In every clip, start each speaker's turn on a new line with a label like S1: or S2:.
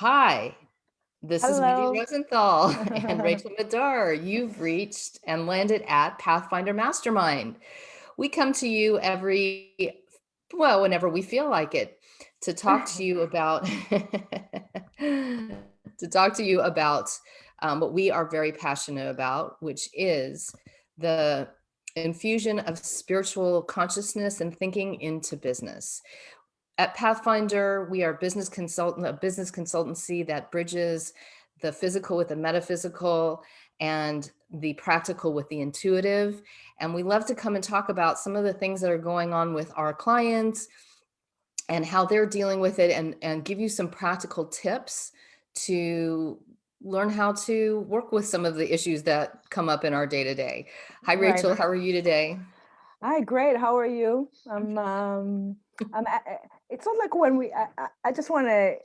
S1: Hi, this is Wendy
S2: Hello.
S1: Rosenthal and Rachel Madar. You've reached and landed at Pathfinder Mastermind. We come to you whenever we feel like it, to talk to you about what we are very passionate about, which is the infusion of spiritual consciousness and thinking into business. At Pathfinder, we are a business consultancy that bridges the physical with the metaphysical and the practical with the intuitive. And we love to come and talk about some of the things that are going on with our clients and how they're dealing with it, and give you some practical tips to learn how to work with some of the issues that come up in our day to day. Hi,
S2: Right.
S1: Rachel. How are you today?
S2: Hi, great. How are you? It's not like when I just want to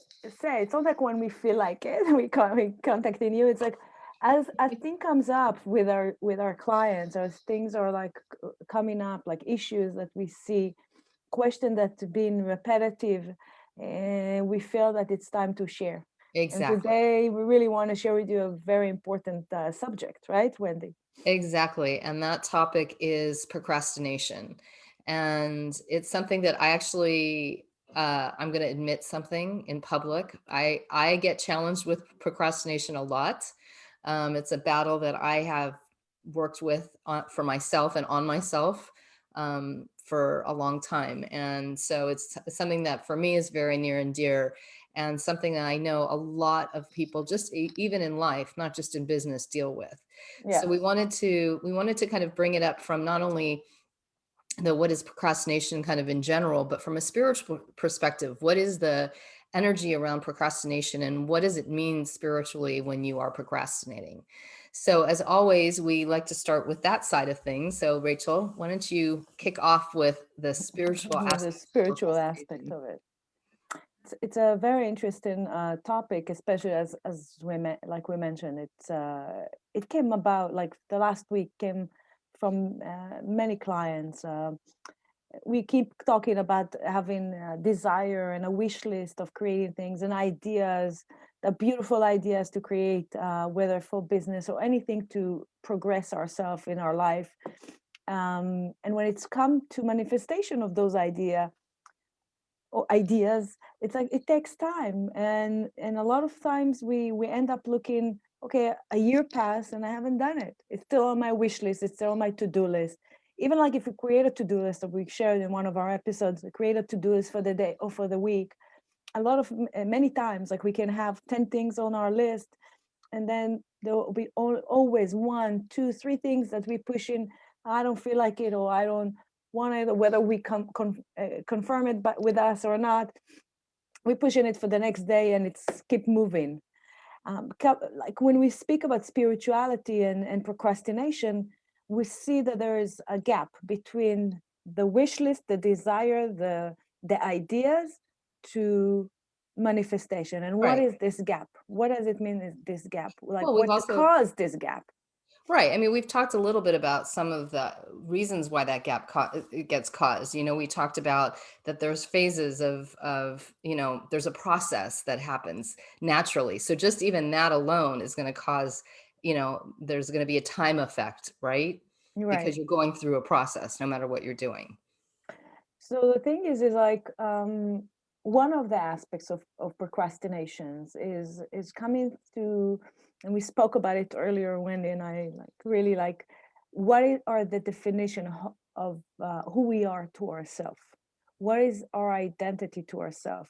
S2: say, it's not like when we feel like it, we contacting you. It's like as thing comes up with our clients, or as things are like coming up, like issues that we see, question that's been repetitive, and we feel that it's time to share. And
S1: Exactly.
S2: today we really want to share with you a very important subject, right, Wendy?
S1: Exactly. And that topic is procrastination. And it's something that I'm going to admit something in public. I get challenged with procrastination a lot. It's a battle that I have worked with for myself and on myself for a long time. And so it's something that for me is very near and dear, and something that I know a lot of people, just even in life, not just in business, deal with. So
S2: Yes.
S1: we wanted to kind of bring it up from not only the what is procrastination kind of in general, but from a spiritual perspective. What is the energy around procrastination, and what does it mean spiritually when you are procrastinating? So as always, we like to start with that side of things. So Rachel, why don't you kick off with the spiritual
S2: The
S1: aspect of
S2: spiritual aspect
S1: procrastination?
S2: of it. It's a very interesting topic, especially as like we mentioned. It came about like the last week came from many clients. We keep talking about having a desire and a wish list of creating things and ideas, the beautiful ideas to create, whether for business or anything to progress ourselves in our life. And when it's come to manifestation of those ideas, it's like it takes time, and a lot of times we end up looking, okay, a year passed and I haven't done it. It's still on my wish list, it's still on my to-do list. Even like if we create a to-do list that we shared in one of our episodes, we create a to-do list for the day or for the week, a lot of many times, like we can have 10 things on our list, and then there will be always one, two, three things that we push in. I don't feel like it, or I don't want it, or whether we confirm it but with us or not, we're pushing it for the next day and it's keep moving. Like when we speak about spirituality and procrastination, we see that there is a gap between the wish list, the desire, the ideas, to manifestation. And what
S1: Right.
S2: is this gap? What does it mean, is this gap? Like
S1: Well, we've
S2: what
S1: also
S2: caused this gap?
S1: Right. I mean, we've talked a little bit about some of the reasons why that it gets caused. We talked about that there's phases of there's a process that happens naturally. So just even that alone is going to cause, there's going to be a time effect, right?
S2: Right.
S1: Because you're going through a process no matter what you're doing.
S2: So the thing is like, one of the aspects of procrastinations is coming to, and we spoke about it earlier, Wendy and I, like really like, are the definition of who we are to ourselves? What is our identity to ourselves?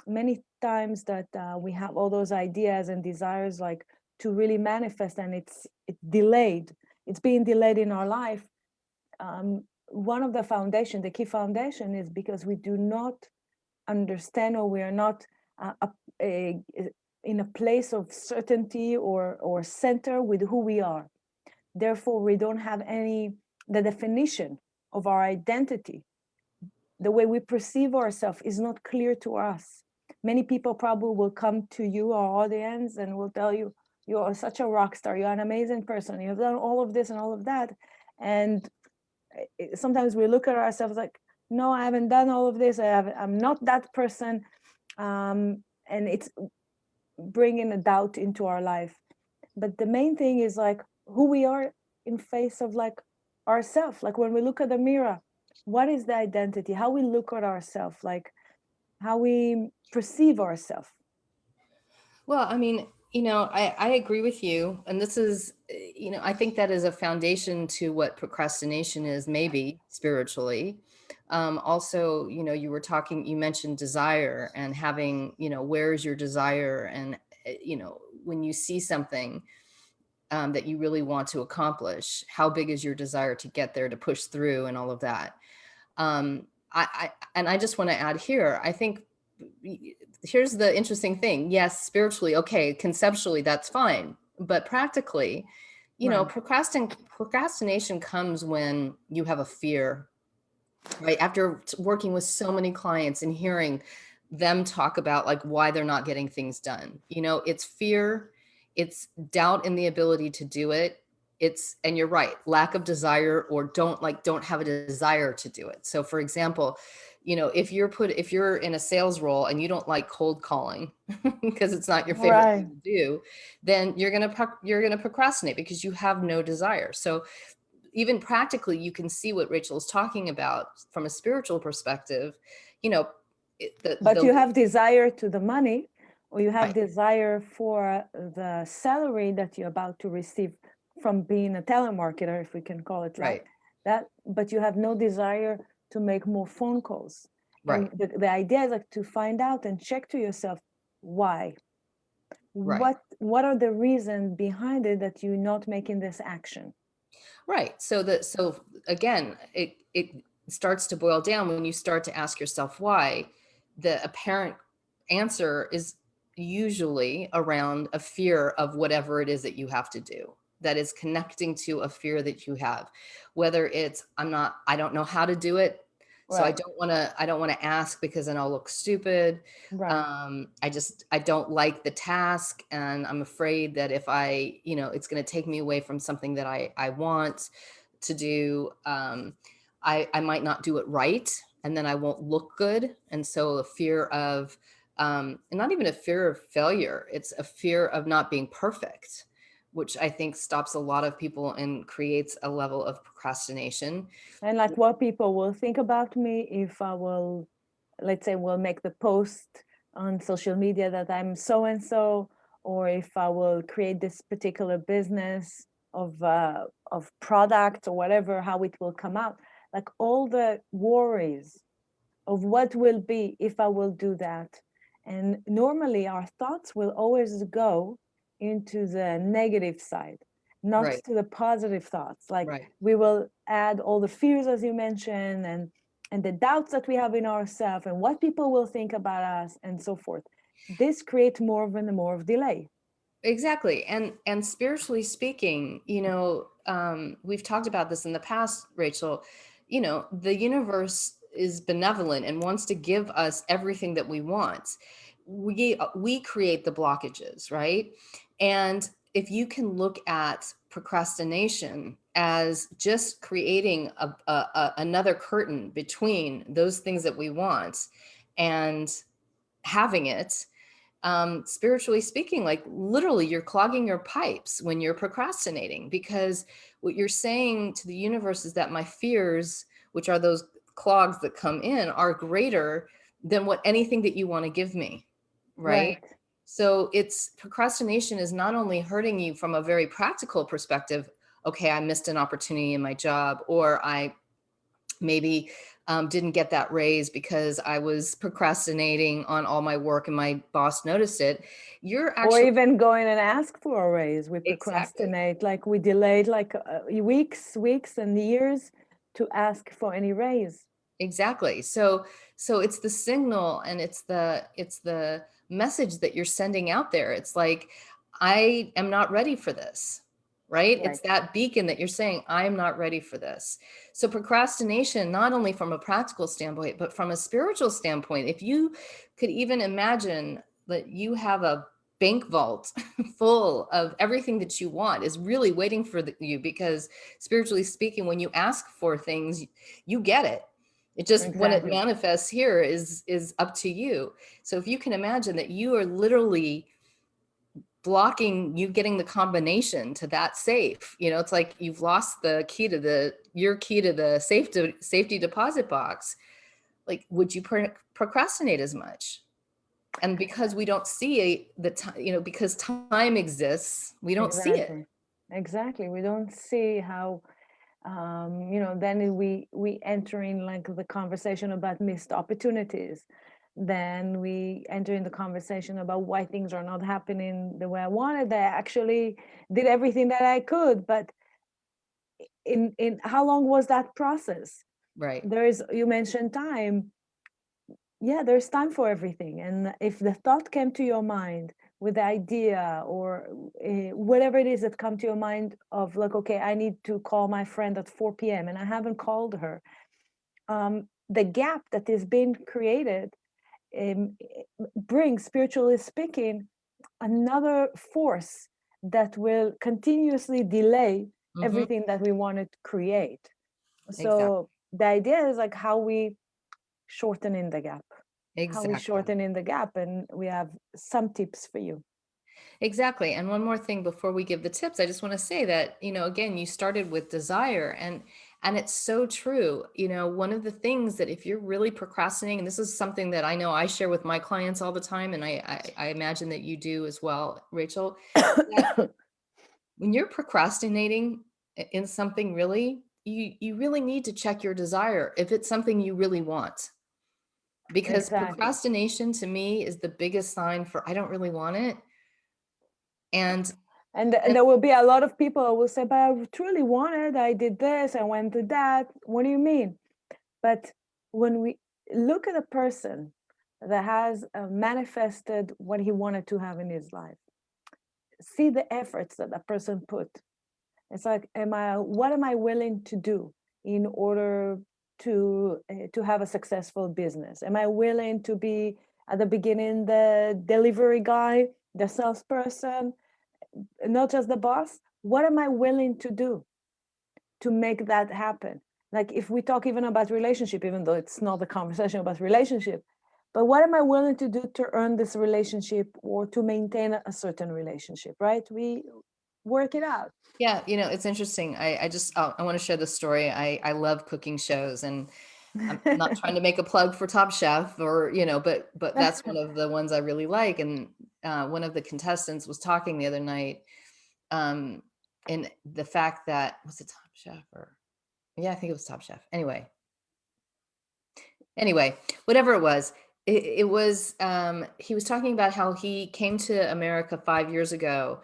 S2: Many times that we have all those ideas and desires like to really manifest, and it's delayed. It's being delayed in our life. One of the key foundation is because we do not understand, or we are not a, in a place of certainty or center with who we are. Therefore, we don't have the definition of our identity. The way we perceive ourselves is not clear to us. Many people probably will come to you, our audience, and will tell you, you are such a rock star, you're an amazing person, you've done all of this and all of that. And sometimes we look at ourselves like, no, I haven't done all of this, I'm not that person. And bring in a doubt into our life. But the main thing is like who we are in face of like ourselves. Like when we look at the mirror, what is the identity? How we look at ourselves, like how we perceive ourselves.
S1: Well, I mean, I agree with you. And this is, I think that is a foundation to what procrastination is, maybe spiritually. Also, you mentioned desire and having, where's your desire? And, when you see something that you really want to accomplish, how big is your desire to get there, to push through and all of that? And I just want to add here, I think here's the interesting thing. Yes, spiritually, okay, conceptually, that's fine. But practically,
S2: Right.
S1: procrastination comes when you have a fear, right? After working with so many clients and hearing them talk about like why they're not getting things done, it's fear, it's doubt in the ability to do it. And you're right, lack of desire, or don't have a desire to do it. So for example, if you're in a sales role and you don't like cold calling because it's not your favorite
S2: Right.
S1: thing to do, then you're going to procrastinate because you have no desire. So even practically, you can see what Rachel is talking about from a spiritual perspective. You know,
S2: But
S1: the
S2: you have desire to the money, or you have
S1: right,
S2: desire for the salary that you're about to receive from being a telemarketer, if we can call it like
S1: right,
S2: that. But you have no desire to make more phone calls.
S1: right,
S2: And the idea is like to find out and check to yourself why.
S1: right.
S2: What are the reasons behind it that you're not making this action?
S1: Right. So again, it starts to boil down when you start to ask yourself why. The apparent answer is usually around a fear of whatever it is that you have to do, that is connecting to a fear that you have, whether it's I don't know how to do it, so
S2: Right,
S1: I don't want to ask because then I'll look stupid.
S2: right,
S1: I don't like the task, and I'm afraid that if it's going to take me away from something that I want to do. I might not do it right, and then I won't look good. And so a fear of, and not even a fear of failure, it's a fear of not being perfect, which I think stops a lot of people and creates a level of procrastination.
S2: and like what people will think about me if I will, let's say, will make the post on social media that I'm so and so, or if I will create this particular business of product or whatever, how it will come out. Like all the worries of what will be if I will do that. And normally our thoughts will always go into the negative side, not
S1: Right,
S2: to the positive thoughts. Like
S1: right.
S2: we will add all the fears, as you mentioned, and the doubts that we have in ourselves and what people will think about us and so forth. This creates more of and more of delay.
S1: Exactly. And spiritually speaking, we've talked about this in the past, Rachel. The universe is benevolent and wants to give us everything that we want. We create the blockages, right? And if you can look at procrastination as just creating another curtain between those things that we want and having it, spiritually speaking, like literally you're clogging your pipes when you're procrastinating, because what you're saying to the universe is that my fears, which are those clogs that come in, are greater than what anything that you want to give me. Right.
S2: Right.
S1: So it's procrastination is not only hurting you from a very practical perspective. Okay, I missed an opportunity in my job, or I maybe didn't get that raise because I was procrastinating on all my work and my boss noticed it. You're
S2: Or
S1: actually
S2: even going and ask for a raise. We
S1: exactly,
S2: procrastinate, like we delayed like weeks and years to ask for any raise.
S1: exactly. So it's the signal, and it's the message that you're sending out there. It's like, I am not ready for this. Right? It's
S2: Right.
S1: that beacon that you're saying, I'm not ready for this. So procrastination, not only from a practical standpoint, but from a spiritual standpoint, if you could even imagine that you have a bank vault full of everything that you want is really waiting for you, because spiritually speaking, when you ask for things, you get it. It just, when it
S2: Exactly.
S1: manifests here, is up to you. So if you can imagine that you are literally blocking you getting the combination to that safe. It's like you've lost the key to your key to the safety deposit box. Like, would you procrastinate as much? And because we don't see the time, because time exists, we don't see it.
S2: Exactly. We don't see how, then we enter in like the conversation about missed opportunities. Then we enter in the conversation about why things are not happening the way I wanted. I actually did everything that I could, but in how long was that process?
S1: Right.
S2: You mentioned time. Yeah, there's time for everything. And if the thought came to your mind with the idea or whatever it is that come to your mind of like, okay, I need to call my friend at 4 p.m. and I haven't called her, the gap that is being created brings, spiritually speaking, another force that will continuously delay
S1: Hmm.
S2: everything that we want to create.
S1: Exactly.
S2: So the idea is like how we shorten in the gap,
S1: Exactly.
S2: and we have some tips for you.
S1: Exactly. And one more thing before we give the tips, I just want to say that, again, you started with desire, and it's so true. One of the things that if you're really procrastinating, and this is something that I know I share with my clients all the time, and I imagine that you do as well, Rachel, that when you're procrastinating in something, really, you really need to check your desire if it's something you really want. Because
S2: Exactly.
S1: procrastination to me is the biggest sign for I don't really want it. And
S2: And there will be a lot of people who will say, but I truly wanted, I did this, I went to that. What do you mean? But when we look at a person that has manifested what he wanted to have in his life, see the efforts that that person put. It's like, what am I willing to do in order to have a successful business? Am I willing to be at the beginning the delivery guy, the salesperson, not just the boss? What am I willing to do to make that happen? Like if we talk even about relationship, even though it's not the conversation about relationship, but what am I willing to do to earn this relationship or to maintain a certain relationship, right? We work it out.
S1: yeah, it's interesting. I want to share this story. I love cooking shows, and I'm not trying to make a plug for Top Chef or, but that's one of the ones I really like. And one of the contestants was talking the other night, um, in the fact that, was it Top Chef or, yeah, I think it was Top Chef. Anyway, whatever it was, it was, he was talking about how he came to America 5 years ago,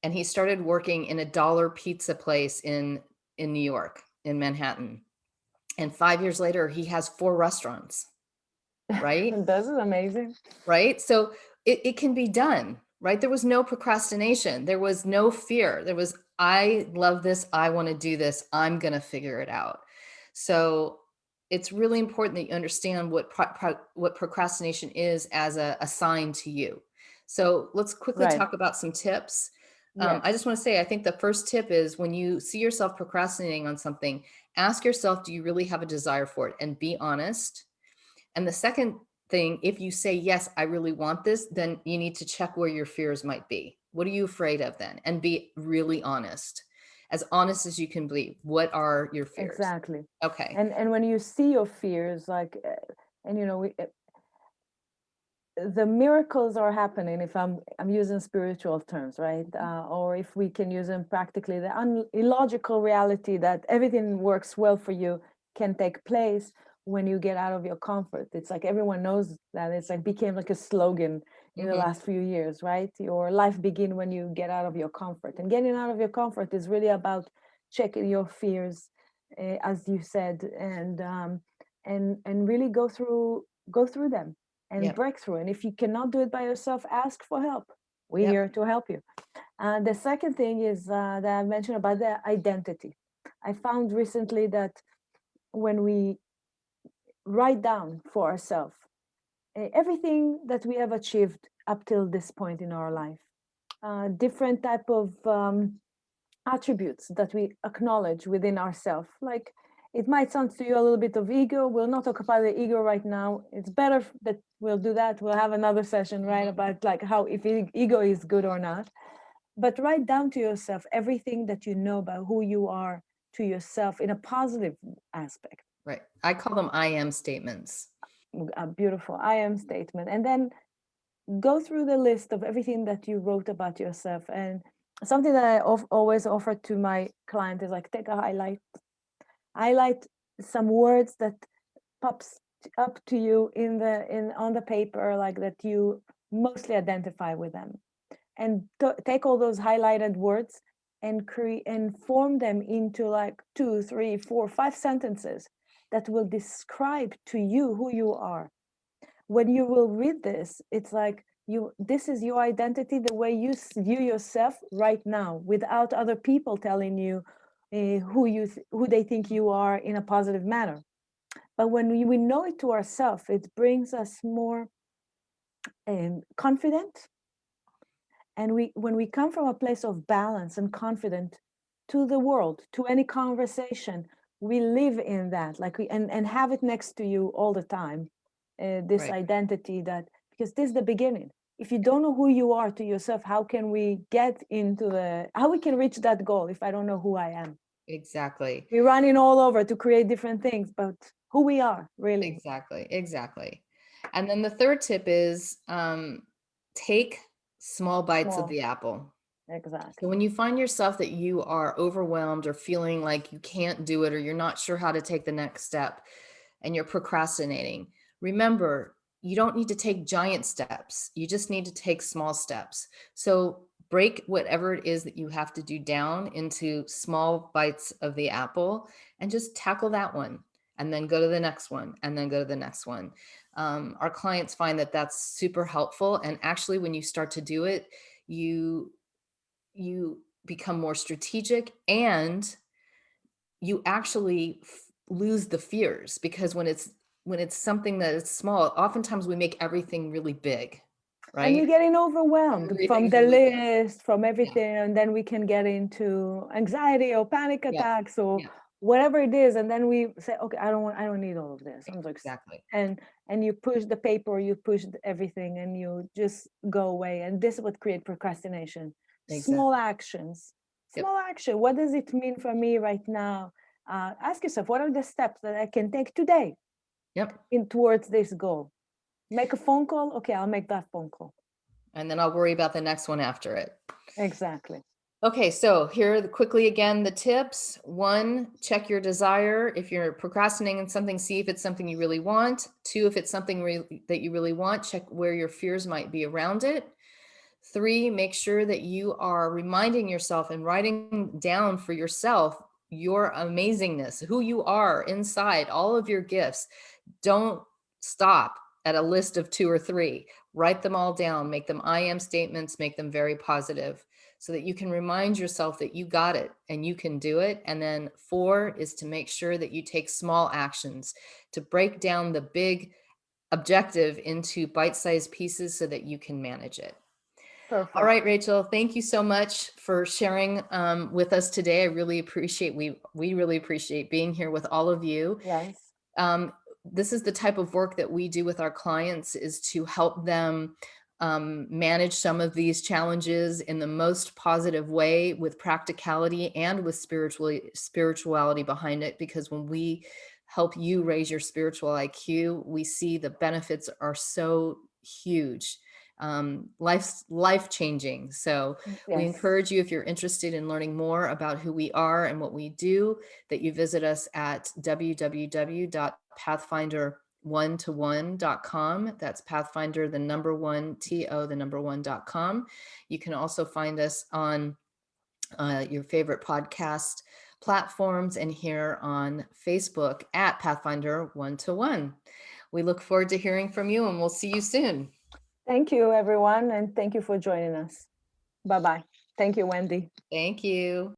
S1: and he started working in a dollar pizza place in New York, in Manhattan. And 5 years later, he has 4 restaurants, right?
S2: This is amazing.
S1: Right? So it can be done, right? There was no procrastination. There was no fear. There was, I love this. I want to do this. I'm going to figure it out. So it's really important that you understand what procrastination is as a sign to you. So let's quickly
S2: Right.
S1: talk about some tips. I
S2: Yes.
S1: just want to say, I think the first tip is when you see yourself procrastinating on something, ask yourself, do you really have a desire for it? And be honest. And the second thing, if you say, yes, I really want this, then you need to check where your fears might be. What are you afraid of then? And be really honest as you can be. What are your fears?
S2: Exactly.
S1: Okay.
S2: And when you see your fears, like, and the miracles are happening if I'm using spiritual terms, right? Or if we can use them practically, the illogical reality that everything works well for you can take place when you get out of your comfort. It's like everyone knows that. It's like became like a slogan in the
S1: Hmm.
S2: last few years, right? Your life begin when you get out of your comfort, and getting out of your comfort is really about checking your fears, as you said, and really go through them and
S1: Yep.
S2: break through. And if you cannot do it by yourself, ask for help. We're
S1: Yep.
S2: here to help you. The second thing is that I mentioned about the identity. I found recently that when we write down for ourselves everything that we have achieved up till this point in our life, different type of attributes that we acknowledge within ourselves, like it might sound to you a little bit of ego. We'll not talk about the ego right now. It's better that we'll do that. We'll have another session, right, about like how if ego is good or not. But write down to yourself everything that you know about who you are to yourself in a positive aspect.
S1: Right. I call them I am statements.
S2: A beautiful I am statement. And then go through the list of everything that you wrote about yourself. And something that I always offer to my client is like, take a highlight some words that pops up to you on the paper, like that you mostly identify with them, and take all those highlighted words and create and form them into like 2, 3, 4, 5 sentences that will describe to you who you are. When you will read this, it's like this is your identity, the way you view yourself right now, without other people telling you who they think you are in a positive manner. But when we know it to ourselves, it brings us more confident. And when we come from a place of balance and confident to the world, to any conversation, we live in that, like and have it next to you all the time. This
S1: Right.
S2: identity, that because this is the beginning. If you don't know who you are to yourself, how can we get into how we can reach that goal if I don't know who I am?
S1: Exactly.
S2: We're running all over to create different things, but who we are really.
S1: Exactly. Exactly. And then the third tip is take small bites of
S2: Small.
S1: the apple. So
S2: Exactly.
S1: when you find yourself that you are overwhelmed or feeling like you can't do it or you're not sure how to take the next step and you're procrastinating, remember, you don't need to take giant steps. You just need to take small steps. So break whatever it is that you have to do down into small bites of the apple and just tackle that one and then go to the next one and then go to the next one. Our clients find that that's super helpful. And actually, when you start to do it, you become more strategic and you actually lose the fears, because when it's something that is small, oftentimes we make everything really big,
S2: And we're
S1: right?
S2: getting overwhelmed from
S1: Everything's
S2: the
S1: really big.
S2: list, from
S1: Yeah,
S2: everything, and then we can get into anxiety or panic
S1: yeah,
S2: attacks or
S1: yeah,
S2: whatever it is, and then we say, okay, I don't need all of this. I'm like,
S1: exactly,
S2: and you push the paper, you push everything, and you just go away. And this is what create procrastination. Small
S1: exactly.
S2: actions,
S1: Yep,
S2: small action. What does it mean for me right now? Ask yourself, what are the steps that I can take today
S1: yep.
S2: in towards this goal? Make a phone call. Okay, I'll make that phone call.
S1: And then I'll worry about the next one after it.
S2: Exactly.
S1: Okay, so here quickly again, the tips. One, check your desire. If you're procrastinating on something, see if it's something you really want. Two, if it's something that you really want, check where your fears might be around it. Three, make sure that you are reminding yourself and writing down for yourself your amazingness, who you are inside, all of your gifts. Don't stop at a list of 2 or 3. Write them all down, make them I am statements, make them very positive so that you can remind yourself that you got it and you can do it. And then 4 is to make sure that you take small actions to break down the big objective into bite-sized pieces so that you can manage it. All
S2: Perfect.
S1: right, Rachel, thank you so much for sharing with us today. I really appreciate, we really appreciate being here with all of you.
S2: Yes.
S1: Um, this is the type of work that we do with our clients, is to help them manage some of these challenges in the most positive way, with practicality and with spirituality behind it. Because when we help you raise your spiritual IQ, we see the benefits are so huge, life changing. So we
S2: Yes.
S1: encourage you, if you're interested in learning more about who we are and what we do, that you visit us at www.pathfinder1to1.com. That's Pathfinder, the number one, TO, the number one.com. You can also find us on your favorite podcast platforms and here on Facebook at Pathfinder 1 to 1. We look forward to hearing from you, and we'll see you soon.
S2: Thank you, everyone. And thank you for joining us. Bye bye. Thank you, Wendy.
S1: Thank you.